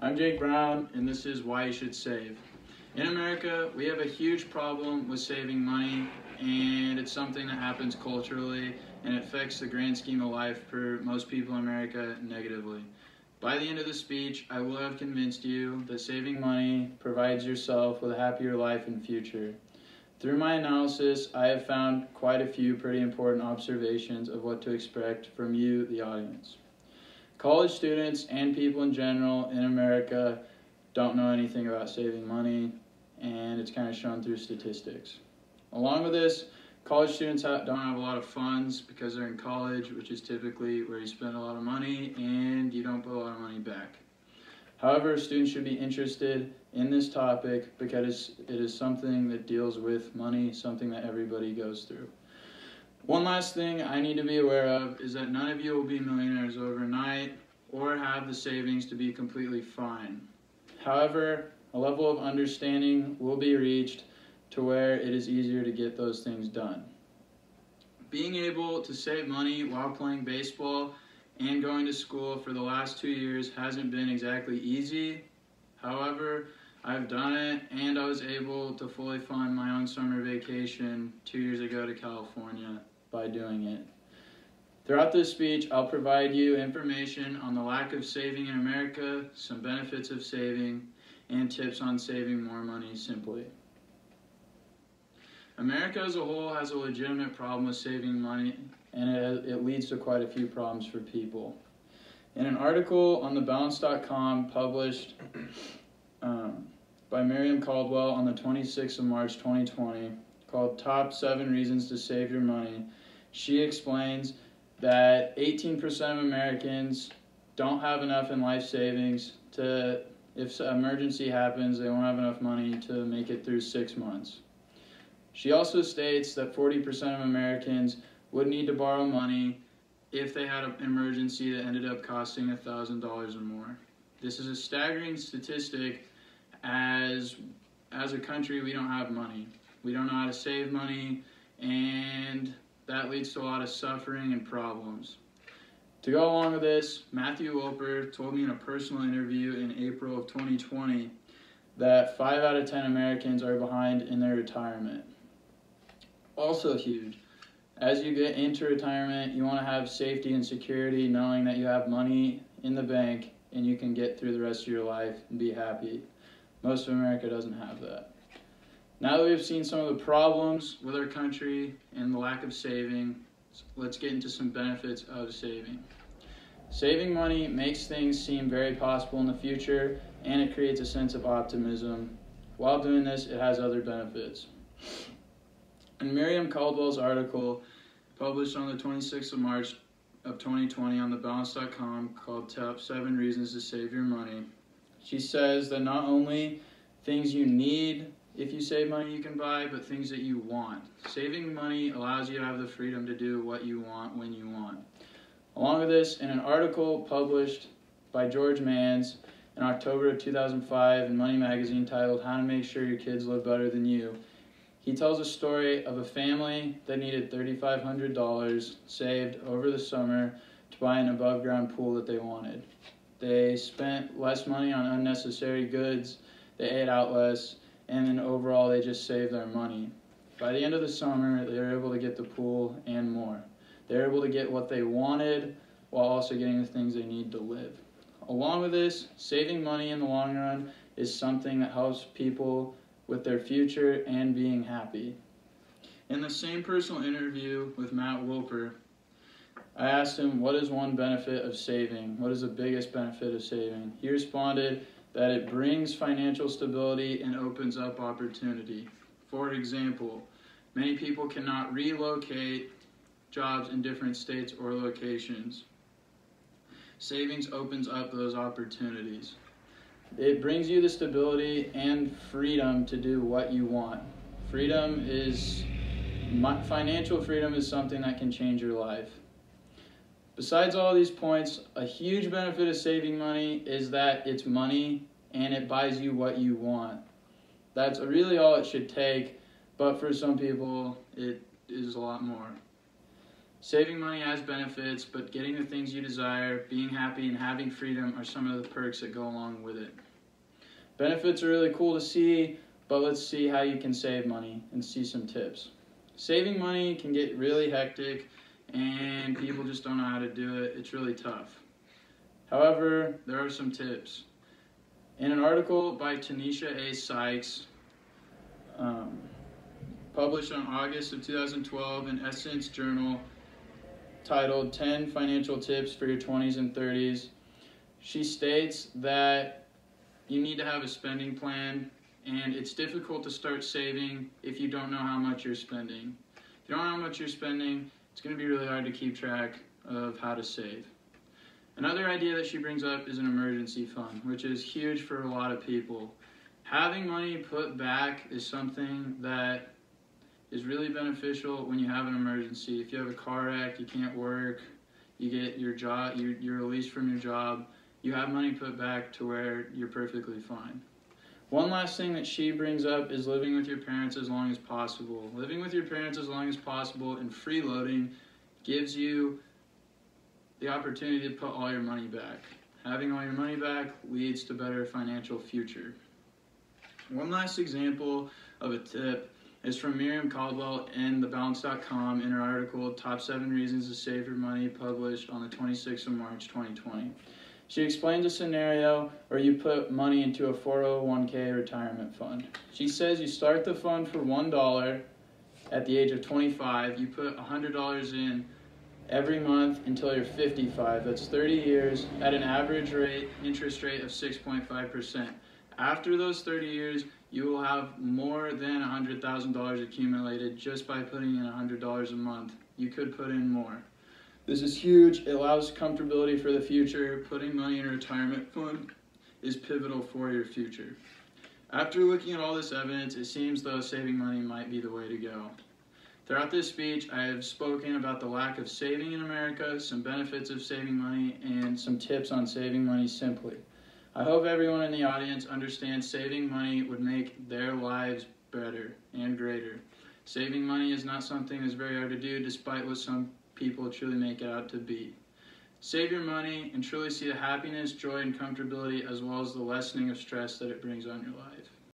I'm Jake Brown, and this is Why You Should Save. In America, we have a huge problem with saving money, and it's something that happens culturally, and it affects the grand scheme of life for most people in America negatively. By the end of the speech, I will have convinced you that saving money provides yourself with a happier life and future. Through my analysis, I have found quite a few pretty important observations of what to expect from you, the audience. College students and people in general in America don't know anything about saving money, and it's kind of shown through statistics. Along with this, college students don't have a lot of funds because they're in college, which is typically where you spend a lot of money and you don't put a lot of money back. However, students should be interested in this topic because it is something that deals with money, something that everybody goes through. One last thing I need to be aware of is that none of you will be millionaires overnight or have the savings to be completely fine. However, a level of understanding will be reached to where it is easier to get those things done. Being able to save money while playing baseball and going to school for the last 2 years hasn't been exactly easy. However, I've done it, and I was able to fully fund my own summer vacation 2 years ago to California by doing it. Throughout this speech, I'll provide you information on the lack of saving in America, some benefits of saving, and tips on saving more money simply. America as a whole has a legitimate problem with saving money, and it leads to quite a few problems for people. In an article on thebalance.com published by Miriam Caldwell on the 26th of March 2020, called Top 7 Reasons to Save Your Money, she explains that 18% of Americans don't have enough in life savings to, if an emergency happens, they won't have enough money to make it through 6 months. She also states that 40% of Americans would need to borrow money if they had an emergency that ended up costing $1,000 or more. This is a staggering statistic as a country we don't have money. We don't know how to save money, and that leads to a lot of suffering and problems. To go along with this, Matthew Wilper told me in a personal interview in April of 2020 that 5 out of 10 Americans are behind in their retirement. Also huge. As you get into retirement, you want to have safety and security, knowing that you have money in the bank and you can get through the rest of your life and be happy. Most of America doesn't have that. Now that we've seen some of the problems with our country and the lack of saving, let's get into some benefits of saving. Saving money makes things seem very possible in the future, and it creates a sense of optimism. While doing this, it has other benefits. In Miriam Caldwell's article, published on the 26th of March of 2020 on thebalance.com called Top 7 Reasons to Save Your Money, she says that not only things you need if you save money you can buy, but things that you want. Saving money allows you to have the freedom to do what you want when you want. Along with this, in an article published by George Manns in October of 2005 in Money Magazine titled How to Make Sure Your Kids Live Better Than You, he tells a story of a family that needed $3,500 saved over the summer to buy an above-ground pool that they wanted. They spent less money on unnecessary goods, they ate out less, and then overall they just saved their money. By the end of the summer, they were able to get the pool and more. They were able to get what they wanted while also getting the things they need to live. Along with this, saving money in the long run is something that helps people with their future and being happy. In the same personal interview with Matt Wilper, I asked him, what is one benefit of saving? What is the biggest benefit of saving? He responded that it brings financial stability and opens up opportunity. For example, many people cannot relocate jobs in different states or locations. Savings opens up those opportunities. It brings you the stability and freedom to do what you want. Financial freedom is something that can change your life. Besides all these points, a huge benefit of saving money is that it's money and it buys you what you want. That's really all it should take, but for some people, it is a lot more. Saving money has benefits, but getting the things you desire, being happy, and having freedom are some of the perks that go along with it. Benefits are really cool to see, but let's see how you can save money and see some tips. Saving money can get really hectic, and people just don't know how to do it. It's really tough. However, there are some tips. In an article by Tanisha A. Sykes, published on August of 2012 in Essence Journal, titled 10 Financial Tips for Your 20s and 30s, she states that you need to have a spending plan, and it's difficult to start saving if you don't know how much you're spending. If you don't know how much you're spending, it's going to be really hard to keep track of how to save. Another idea that she brings up is an emergency fund, which is huge for a lot of people. Having money put back is something that is really beneficial when you have an emergency. If you have a car wreck, you can't work, you get your job, you're released from your job, you have money put back to where you're perfectly fine. One last thing that she brings up is living with your parents as long as possible. Living with your parents as long as possible and freeloading gives you the opportunity to put all your money back. Having all your money back leads to better financial future. One last example of a tip is from Miriam Caldwell in thebalance.com in her article, Top 7 Reasons to Save Your Money, published on the 26th of March, 2020. She explains a scenario where you put money into a 401k retirement fund. She says you start the fund for $1 at the age of 25. You put $100 in every month until you're 55. That's 30 years at an average interest rate of 6.5%. After those 30 years, you will have more than $100,000 accumulated just by putting in $100 a month. You could put in more. This is huge. It allows comfortability for the future. Putting money in a retirement fund is pivotal for your future. After looking at all this evidence, it seems though saving money might be the way to go. Throughout this speech, I have spoken about the lack of saving in America, some benefits of saving money, and some tips on saving money simply. I hope everyone in the audience understands saving money would make their lives better and greater. Saving money is not something that's very hard to do, despite what some people truly make it out to be. Save your money and truly see the happiness, joy, and comfortability, as well as the lessening of stress that it brings on your life.